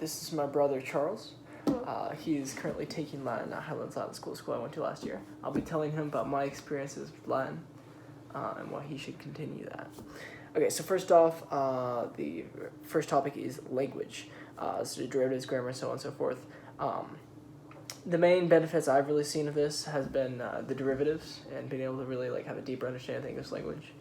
this is my brother Charles. He's currently taking Latin at Highlands Latin School I went to last year. I'll be telling him about my experiences with Latin and why he should continue that. Okay, so first off, the first topic is language. So derivatives, grammar, so on and so forth. The main benefits I've really seen of this has been the derivatives and being able to really like have a deeper understanding of English language.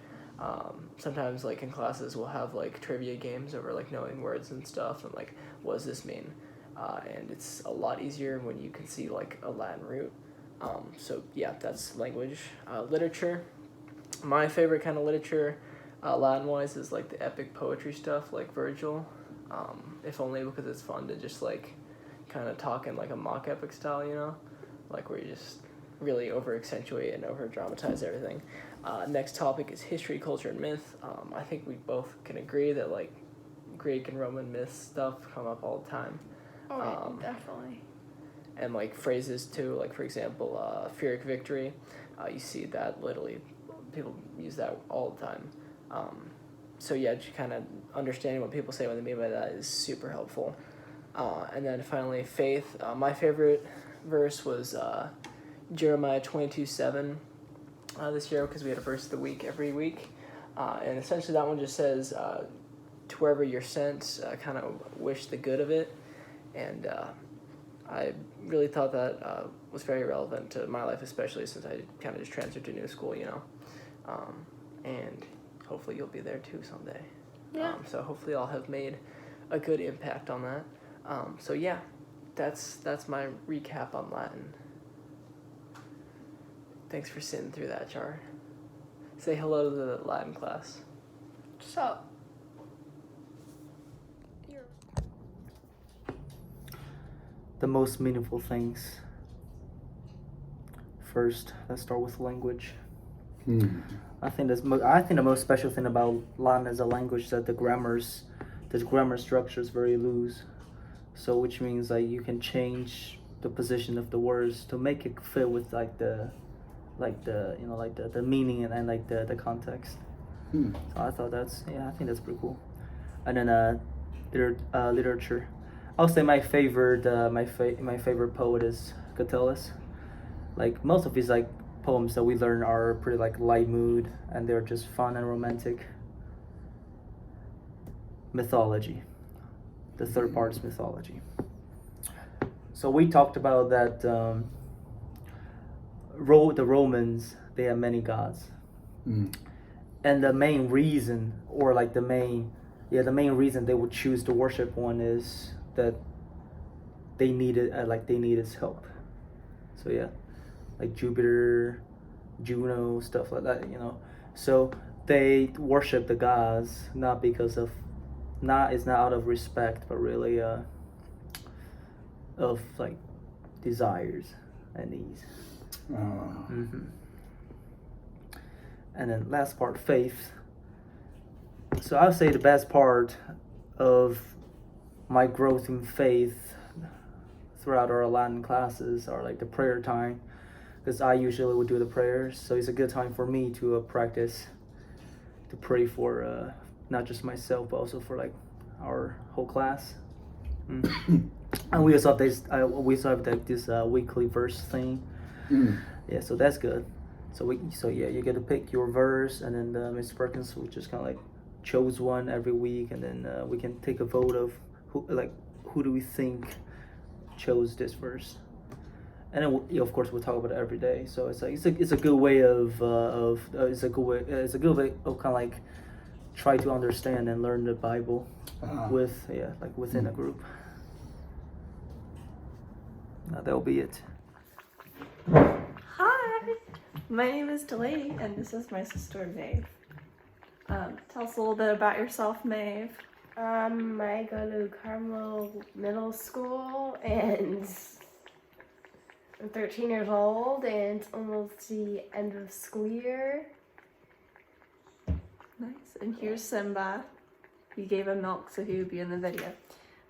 Sometimes like in classes we'll have like trivia games over like knowing words and stuff and like what does this mean, and it's a lot easier when you can see like a Latin root. So yeah, that's language. Literature, my favorite kind of literature Latin wise is like the epic poetry stuff like Virgil, if only because it's fun to just like kind of talk in like a mock epic style, you know, like where you just really over accentuate and over dramatize everything. Next topic is history, culture, and myth. I think we both can agree that like Greek and Roman myth stuff come up all the time. Oh, definitely. And like phrases too, like for example, Pyrrhic victory. You see that literally, people use that all the time. So yeah, just kind of understanding what people say, what they mean by that is super helpful. And then finally, faith. My favorite verse was Jeremiah 22:7 this year because we had a verse of the week every week. And essentially that one just says, to wherever you're sent, kind of wish the good of it. And I really thought that was very relevant to my life, especially since I kind of just transferred to a new school, you know. And hopefully you'll be there too someday. Yeah. So hopefully I'll have made a good impact on that. So yeah, that's my recap on Latin. Thanks for sitting through that, Char. Say hello to the Latin class. So, The most meaningful things. First, let's start with language. I think the most special thing about Latin as a language is that the grammar structure is very loose. So which means like you can change the position of the words to make it fit with the meaning and like the context. So I think that's pretty cool. And then literature. I'll say my favorite poet is Catullus. Like most of his like poems that we learn are pretty like light mood and they're just fun and romantic. Mythology. The third part is mythology. So we talked about that the Romans, they have many gods. And the main reason the main reason they would choose to worship one is that they needed help. So yeah, like Jupiter, Juno, stuff like that, you know. So they worship the gods it's not out of respect, but really of like desires and needs. And then last part, faith. So I would say the best part of my growth in faith throughout our Latin classes are like the prayer time, because I usually would do the prayers, so it's a good time for me to practice to pray for not just myself but also for like our whole class. And we also have this weekly verse thing. Yeah, so that's good. So you get to pick your verse, and then Mr. Perkins will just kind of like chose one every week, and then we can take a vote of who do we think chose this verse, and then of course we'll talk about it every day. So it's a good way of kind of like try to understand and learn the Bible within a group. Now that'll be it. hi, my name is Delaney, and this is my sister Maeve. Tell us a little bit about yourself, Maeve. I go to Carmel Middle School, and I'm 13 years old, and it's almost the end of school year. Nice. And here's Simba. He gave him milk so he would be in the video.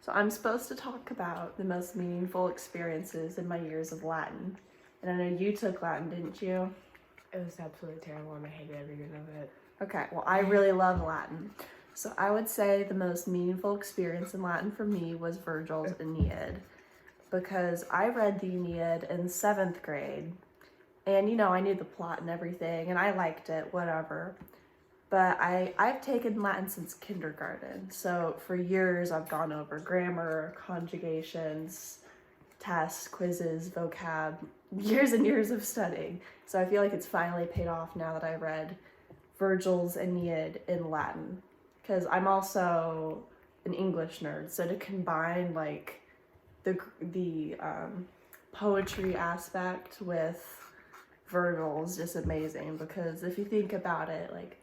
So I'm supposed to talk about the most meaningful experiences in my years of Latin. And I know you took Latin, didn't you? It was absolutely terrible, and I hated every minute of it. Okay, well, I really love Latin. So I would say the most meaningful experience in Latin for me was Virgil's Aeneid, because I read the Aeneid in 7th grade, and I knew the plot and everything, and I liked it, whatever. But I've taken Latin since kindergarten, so for years I've gone over grammar, conjugations, tests, quizzes, vocab, years and years of studying. So I feel like it's finally paid off now that I read Virgil's Aeneid in Latin, because I'm also an English nerd, so to combine like the poetry aspect with Virgil is just amazing, because if you think about it, like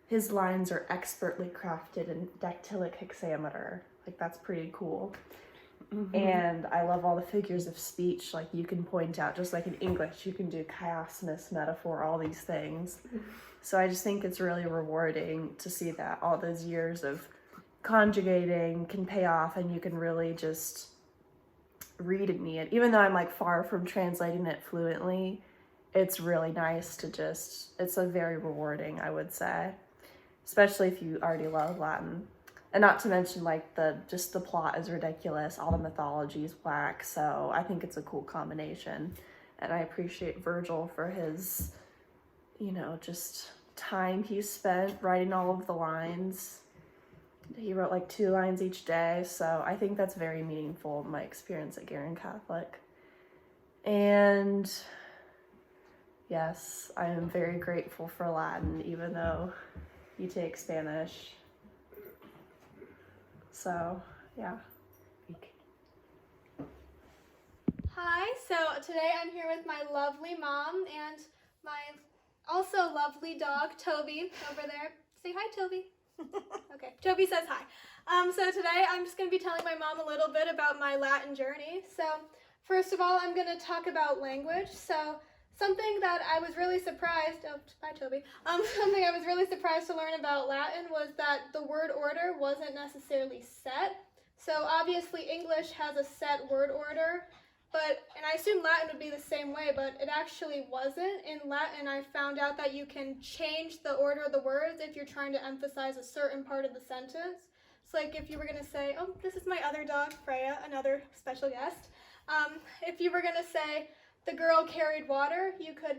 his lines are expertly crafted in dactylic hexameter. Like that's pretty cool. Mm-hmm. And I love all the figures of speech. Like you can point out, just like in English, you can do chiasmus, metaphor, all these things. So I just think it's really rewarding to see that all those years of conjugating can pay off, and you can really just read Aeneid. Even though I'm like far from translating it fluently, it's really nice to it's a very rewarding, I would say, especially if you already love Latin. And not to mention like the plot is ridiculous, all the mythology is whack, so I think it's a cool combination. And I appreciate Virgil for his, just time he spent writing all of the lines. He wrote like 2 lines each day, so I think that's very meaningful in my experience at Guerin Catholic. And yes, I am very grateful for Latin, even though you take Spanish. So, yeah. Hi, so today I'm here with my lovely mom and my also lovely dog, Toby, over there. Say hi, Toby. Okay, Toby says hi. So today I'm just going to be telling my mom a little bit about my Latin journey. So first of all, I'm going to talk about language. So something that I was really surprised, bye Toby. Something I was really surprised to learn about Latin was that the word order wasn't necessarily set. So obviously English has a set word order, and I assumed Latin would be the same way, but it actually wasn't. In Latin, I found out that you can change the order of the words if you're trying to emphasize a certain part of the sentence. So like if you were going to say, oh, this is my other dog, Freya, another special guest. If you were going to say, the girl carried water, you could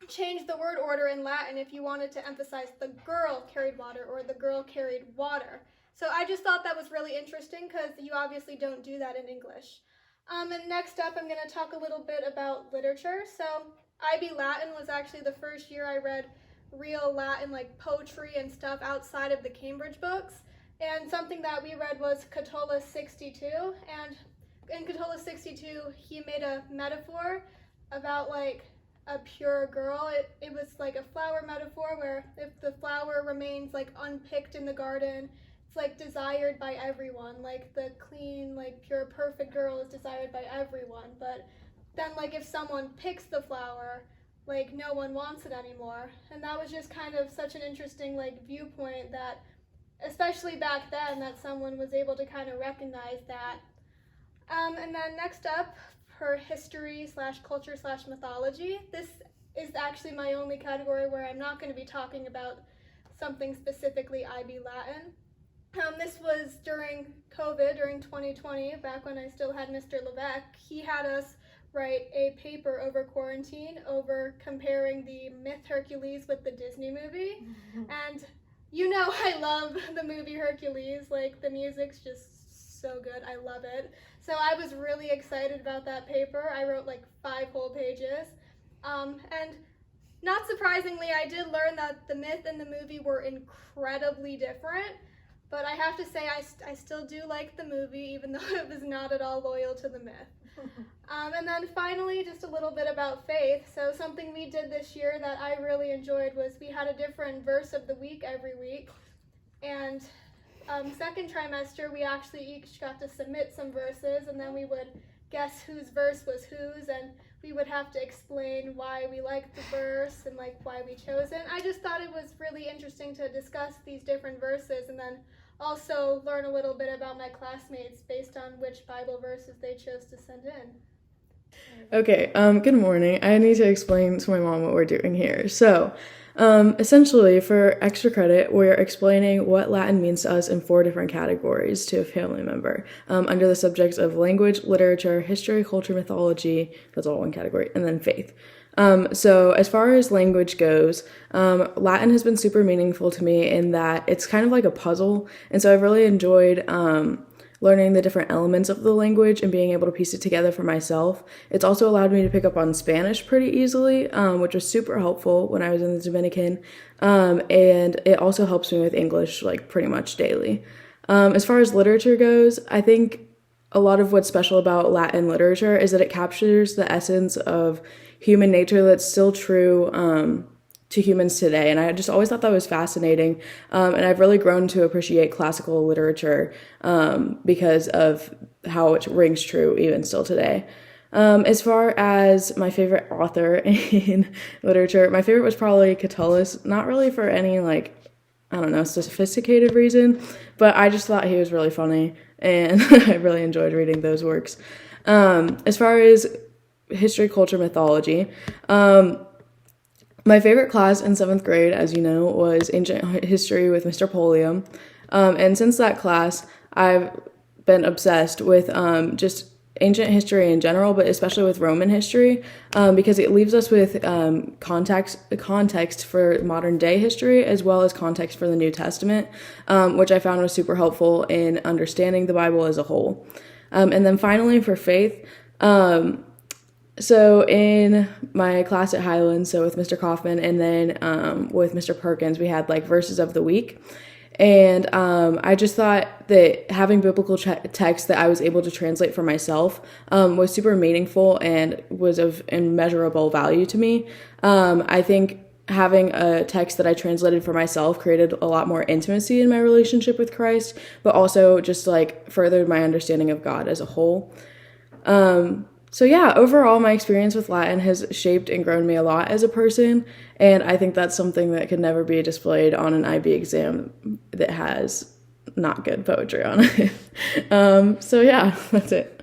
change the word order in Latin if you wanted to emphasize the girl carried water or the girl carried water. So I just thought that was really interesting because you obviously don't do that in English. And next up, I'm going to talk a little bit about literature. So IB Latin was actually the first year I read real Latin, like poetry and stuff outside of the Cambridge books. And something that we read was Catullus 62. And in Catullus 62, he made a metaphor about like a pure girl. It was like a flower metaphor where if the flower remains like unpicked in the garden, it's like desired by everyone. Like the clean, like pure, perfect girl is desired by everyone. But then like if someone picks the flower, like no one wants it anymore. And that was just kind of such an interesting like viewpoint that, especially back then, that someone was able to kind of recognize that. And then next up, for history/culture/mythology, this is actually my only category where I'm not going to be talking about something specifically IB Latin. This was during COVID, during 2020, back when I still had Mr. Levesque. He had us write a paper over quarantine over comparing the myth Hercules with the Disney movie. Mm-hmm. And I love the movie Hercules, like the music's just so good, I love it. So I was really excited about that paper. I wrote like 5 whole pages. And not surprisingly, I did learn that the myth and the movie were incredibly different. But I have to say, I still do like the movie, even though it was not at all loyal to the myth. And then finally, just a little bit about faith. So something we did this year that I really enjoyed was we had a different verse of the week every week. And second trimester, we actually each got to submit some verses, and then we would guess whose verse was whose, and we would have to explain why we liked the verse and like why we chose it. I just thought it was really interesting to discuss these different verses and then also learn a little bit about my classmates based on which Bible verses they chose to send in. Okay, good morning. I need to explain to my mom what we're doing here. So, Essentially, for extra credit, we're explaining what Latin means to us in 4 different categories to a family member under the subjects of language, literature, history, culture, mythology, that's all one category, and then faith. So as far as language goes, Latin has been super meaningful to me in that it's kind of like a puzzle, and so I've really enjoyed learning the different elements of the language and being able to piece it together for myself. It's also allowed me to pick up on Spanish pretty easily, which was super helpful when I was in the Dominican, and it also helps me with English like pretty much daily. As far as literature goes, I think a lot of what's special about Latin literature is that it captures the essence of human nature that's still true to humans today, and I just always thought that was fascinating, and I've really grown to appreciate classical literature because of how it rings true even still today. As far as my favorite author in literature, my favorite was probably Catullus, not really for any like, I don't know, sophisticated reason, but I just thought he was really funny, and I really enjoyed reading those works. As far as history, culture, mythology, my favorite class in 7th grade, as you know, was ancient history with Mr. Polium. And since that class, I've been obsessed with just ancient history in general, but especially with Roman history, because it leaves us with context for modern day history as well as context for the New Testament, which I found was super helpful in understanding the Bible as a whole. And then finally for faith, so in my class at Highland, so with Mr. Kaufman and then with Mr. Perkins, we had like verses of the week. And I just thought that having biblical text that I was able to translate for myself was super meaningful and was of immeasurable value to me. I think having a text that I translated for myself created a lot more intimacy in my relationship with Christ, but also just like furthered my understanding of God as a whole. So yeah, overall, my experience with Latin has shaped and grown me a lot as a person, and I think that's something that could never be displayed on an IB exam that has not good poetry on it. So yeah, that's it.